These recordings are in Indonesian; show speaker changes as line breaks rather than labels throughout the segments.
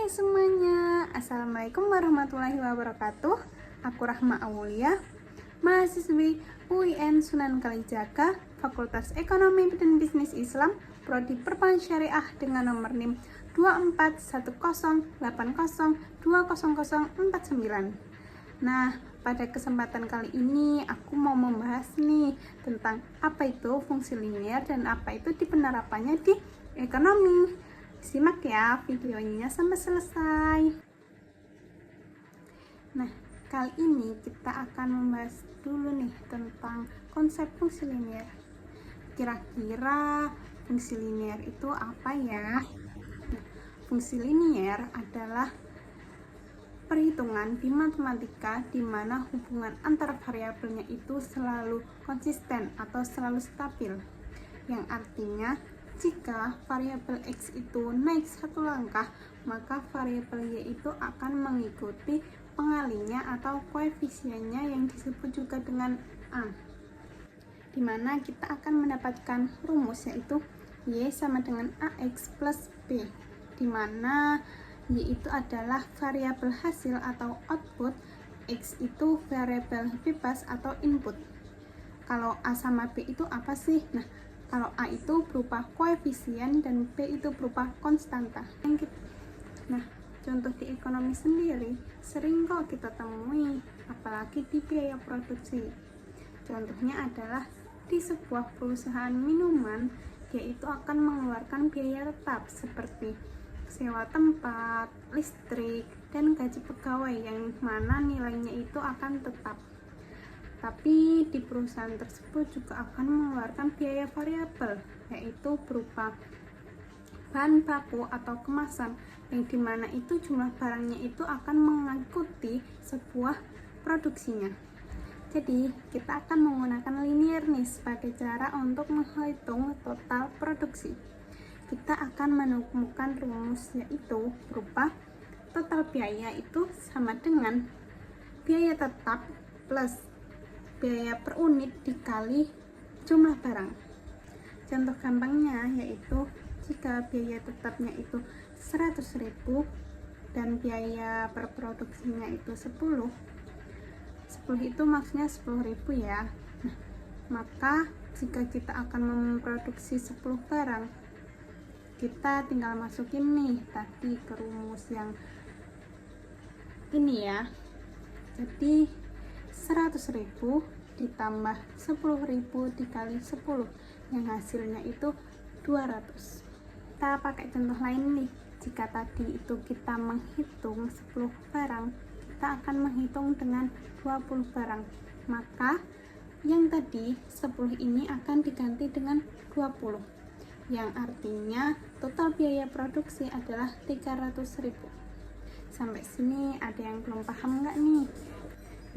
Hai semuanya, Assalamualaikum warahmatullahi wabarakatuh. Aku Rahma Aulia, mahasiswi UIN Sunan Kalijaga, Fakultas Ekonomi dan Bisnis Islam, Prodi Perbankan Syariah dengan nomor NIM 241080200049. Nah, pada kesempatan kali ini aku mau membahas nih tentang apa itu fungsi linier dan apa itu di penerapannya di ekonomi. Simak ya videonya sampai selesai. Nah, kali ini kita akan membahas dulu nih tentang konsep fungsi linier. Kira-kira fungsi linier itu apa ya? Nah, fungsi linier adalah perhitungan di matematika di mana hubungan antar variabelnya itu selalu konsisten atau selalu stabil, yang artinya jika variabel X itu naik satu langkah, maka variabel Y itu akan mengikuti pengalinya atau koefisiennya yang disebut juga dengan A, dimana kita akan mendapatkan rumus yaitu Y sama dengan AX plus B, dimana Y itu adalah variabel hasil atau output, X itu variabel bebas atau input. Kalau A sama B itu apa sih? Nah, kalau A itu berupa koefisien dan B itu berupa konstanta. Nah, contoh di ekonomi sendiri sering kok kita temui, apalagi di biaya produksi. Contohnya adalah di sebuah perusahaan minuman, yaitu akan mengeluarkan biaya tetap seperti sewa tempat, listrik, dan gaji pegawai yang mana nilainya itu akan tetap. Tapi di perusahaan tersebut juga akan mengeluarkan biaya variabel, yaitu berupa bahan baku atau kemasan, yang dimana itu jumlah barangnya itu akan mengikuti sebuah produksinya. Jadi kita akan menggunakan linier nih sebagai cara untuk menghitung total produksi. Kita akan menemukan rumus yaitu berupa total biaya itu sama dengan biaya tetap plus biaya per unit dikali jumlah barang. Contoh gampangnya yaitu jika biaya tetapnya itu 100.000 dan biaya per produksinya itu 10 itu maksudnya 10.000 ya. Nah, maka jika kita akan memproduksi 10 barang, kita tinggal masukin nih tadi ke rumus yang ini ya. Jadi 100.000 ditambah 10.000 dikali 10 yang hasilnya itu 200. Kita pakai contoh lain nih. Jika tadi itu kita menghitung 10 barang, kita akan menghitung dengan 20 barang, maka yang tadi 10 ini akan diganti dengan 20, yang artinya total biaya produksi adalah 300.000. Sampai sini ada yang belum paham nggak nih?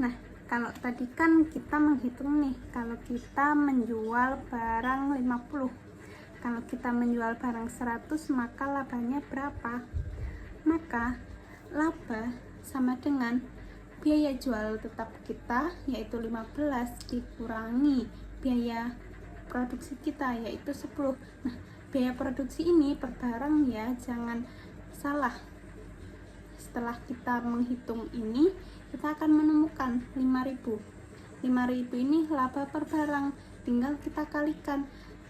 Nah, kalau tadi kan kita menghitung nih, kalau kita menjual barang 50, kalau kita menjual barang 100, maka labanya berapa? Maka laba sama dengan biaya jual tetap kita yaitu 15 dikurangi biaya produksi kita yaitu 10. Nah, biaya produksi ini per barang ya, jangan salah. Setelah kita menghitung ini, kita akan menemukan 5.000 ini laba per barang, tinggal kita kalikan.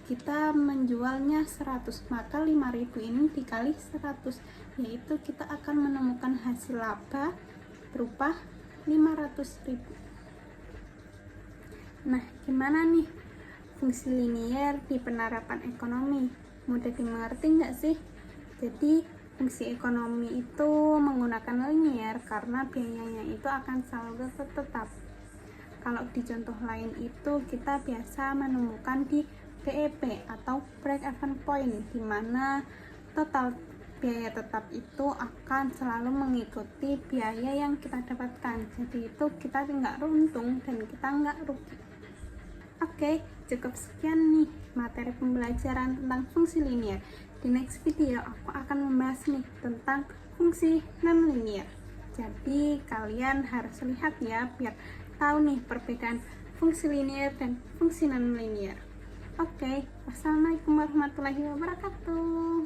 Kita menjualnya 100, maka 5.000 ini dikali 100, yaitu kita akan menemukan hasil laba berupa 500.000. Nah, gimana nih fungsi linier di penerapan ekonomi? Mudah dimengerti nggak sih? Jadi fungsi ekonomi itu menggunakan linier karena biayanya itu akan selalu tetap. Kalau di contoh lain itu kita biasa menemukan di BEP atau break even point, di mana total biaya tetap itu akan selalu mengikuti biaya yang kita dapatkan. Jadi itu kita nggak untung dan kita nggak rugi. Oke, cukup sekian nih materi pembelajaran tentang fungsi linier. Di next video aku akan membahas nih tentang fungsi non-linier. Jadi kalian harus lihat ya biar tahu nih perbedaan fungsi linier dan fungsi non-linier. Oke, wassalamualaikum warahmatullahi wabarakatuh.